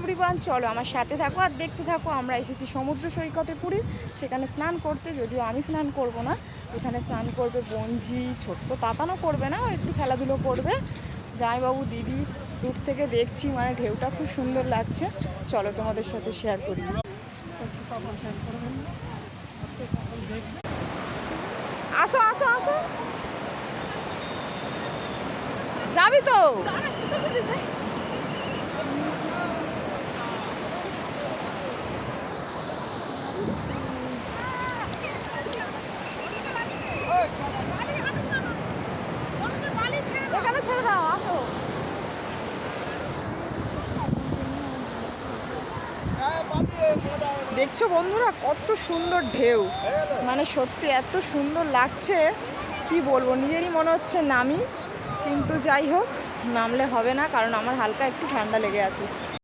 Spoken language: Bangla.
এভরিওয়ান, চলো আমার সাথে থাকো আর দেখতে থাকো। আমরা এসেছি সমুদ্র সৈকতে পুরীর, সেখানে স্নান করতে। যদিও আমি স্নান করব না, এখানে স্নান করবে বঞ্জি, ছোট্ট তাতানো করবে না, একটু খেলাধুলো করবে। জামাইবাবু দিদি দূর থেকে দেখছি, মানে ঢেউটা খুব সুন্দর লাগছে। চলো তোমাদের সাথে শেয়ার করি। আসো আসো আসো, যাবি তো? এখানে ছেড়ে দাও, আসো। দেখছো বন্ধুরা কত সুন্দর ঢেউ, মানে সত্যি এত সুন্দর লাগছে কি বলবো, নিজেরই মনে হচ্ছে নামি, কিন্তু যাই হোক নামলে হবে না, কারণ আমার হালকা একটু ঠান্ডা লেগে আছে।